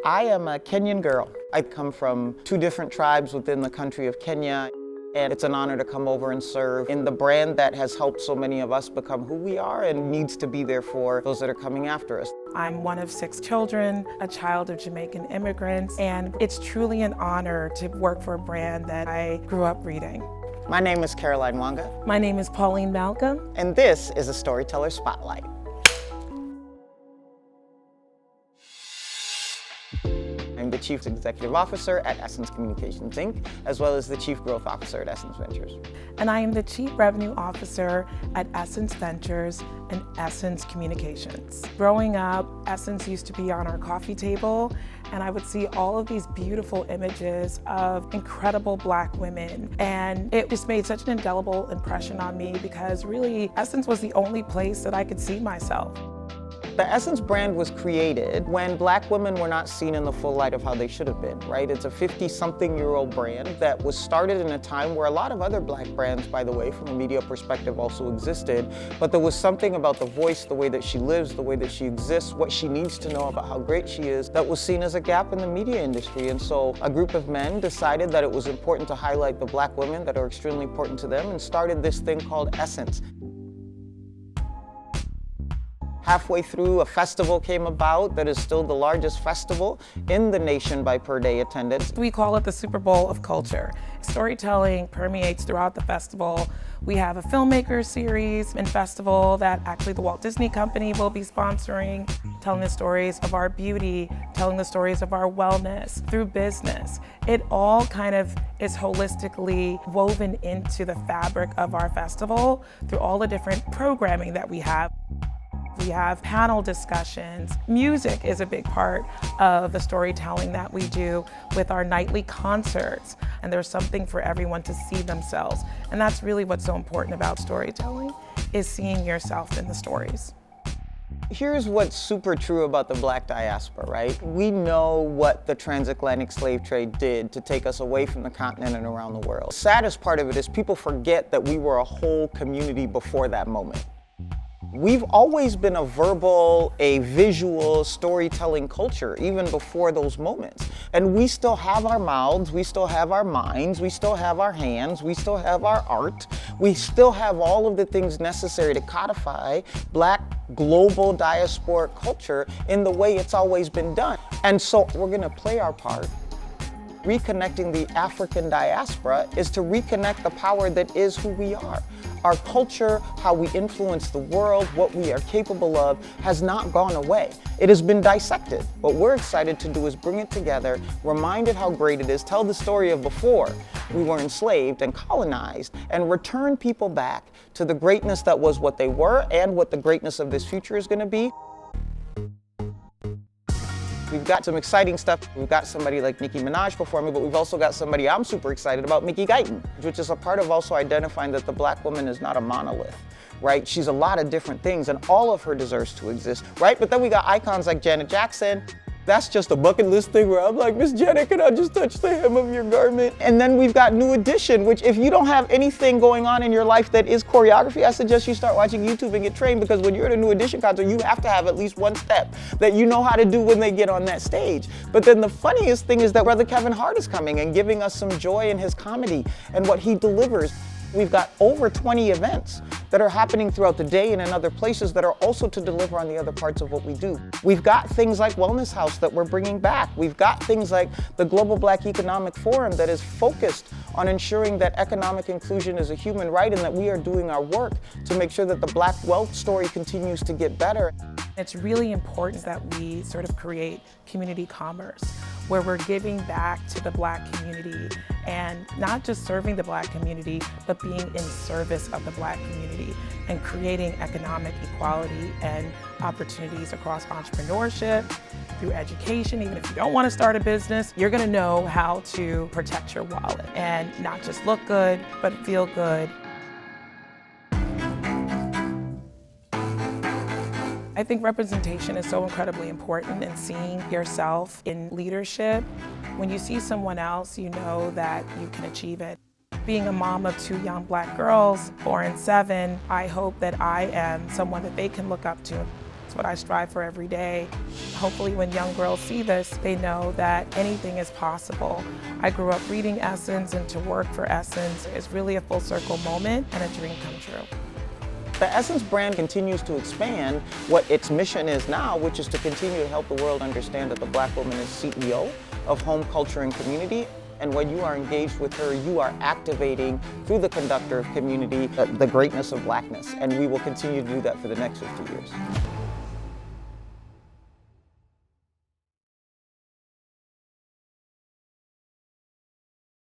I am a Kenyan girl. I come from 2 different tribes within the country of Kenya, and it's an honor to come over and serve in the brand that has helped so many of us become who we are and needs to be there for those that are coming after us. I'm one of 6 children, a child of Jamaican immigrants, and it's truly an honor to work for a brand that I grew up reading. My name is Carolina Wanga. My name is Pauline Malcolm. And this is a Storyteller Spotlight. I'm the Chief Executive Officer at Essence Communications, Inc., as well as the Chief Growth Officer at Essence Ventures. And I am the Chief Revenue Officer at Essence Ventures and Essence Communications. Growing up, Essence used to be on our coffee table, and I would see all of these beautiful images of incredible Black women. And it just made such an indelible impression on me because really, Essence was the only place that I could see myself. The Essence brand was created when Black women were not seen in the full light of how they should have been, right? It's a 50-something-year-old brand that was started in a time where a lot of other Black brands, by the way, from a media perspective also existed, but there was something about the voice, the way that she lives, the way that she exists, what she needs to know about how great she is, that was seen as a gap in the media industry. And so a group of men decided that it was important to highlight the Black women that are extremely important to them and started this thing called Essence. Halfway through, a festival came about that is still the largest festival in the nation by per day attendance. We call it the Super Bowl of culture. Storytelling permeates throughout the festival. We have a filmmaker series and festival that actually the Walt Disney Company will be sponsoring, telling the stories of our beauty, telling the stories of our wellness through business. It all kind of is holistically woven into the fabric of our festival through all the different programming that we have. We have panel discussions. Music is a big part of the storytelling that we do with our nightly concerts. And there's something for everyone to see themselves. And that's really what's so important about storytelling, is seeing yourself in the stories. Here's what's super true about the Black diaspora, right? We know what the transatlantic slave trade did to take us away from the continent and around the world. The saddest part of it is people forget that we were a whole community before that moment. We've always been a verbal, a visual storytelling culture, even before those moments. And we still have our mouths, we still have our minds, we still have our hands, we still have our art. We still have all of the things necessary to codify Black global diasporic culture in the way it's always been done. And so we're gonna play our part. Reconnecting the African diaspora is to reconnect the power that is who we are. Our culture, how we influence the world, what we are capable of, has not gone away. It has been dissected. What we're excited to do is bring it together, remind it how great it is, tell the story of before we were enslaved and colonized, and return people back to the greatness that was what they were and what the greatness of this future is going to be. We've got some exciting stuff. We've got somebody like Nicki Minaj performing, but we've also got somebody I'm super excited about, Mickey Guyton, which is a part of also identifying that the Black woman is not a monolith, right? She's a lot of different things, and all of her deserves to exist, right? But then we got icons like Janet Jackson. That's just a bucket list thing where I'm like, Miss Janet, can I just touch the hem of your garment? And then we've got New Edition, which if you don't have anything going on in your life that is choreography, I suggest you start watching YouTube and get trained, because when you're at a New Edition concert, you have to have at least one step that you know how to do when they get on that stage. But then the funniest thing is that Brother Kevin Hart is coming and giving us some joy in his comedy and what he delivers. We've got over 20 events that are happening throughout the day and in other places that are also to deliver on the other parts of what we do. We've got things like Wellness House that we're bringing back. We've got things like the Global Black Economic Forum that is focused on ensuring that economic inclusion is a human right and that we are doing our work to make sure that the Black wealth story continues to get better. It's really important that we sort of create community commerce, where we're giving back to the Black community and not just serving the Black community, but being in service of the Black community and creating economic equality and opportunities across entrepreneurship, through education. Even if you don't want to start a business, you're going to know how to protect your wallet and not just look good, but feel good. I think representation is so incredibly important in seeing yourself in leadership. When you see someone else, you know that you can achieve it. Being a mom of 2 young Black girls, 4 and 7, I hope that I am someone that they can look up to. That's what I strive for every day. Hopefully when young girls see this, they know that anything is possible. I grew up reading Essence, and to work for Essence is really a full circle moment and a dream come true. The Essence brand continues to expand what its mission is now, which is to continue to help the world understand that the Black woman is CEO of home, culture, and community. And when you are engaged with her, you are activating, through the conductor of community, the greatness of Blackness. And we will continue to do that for the next 50 years.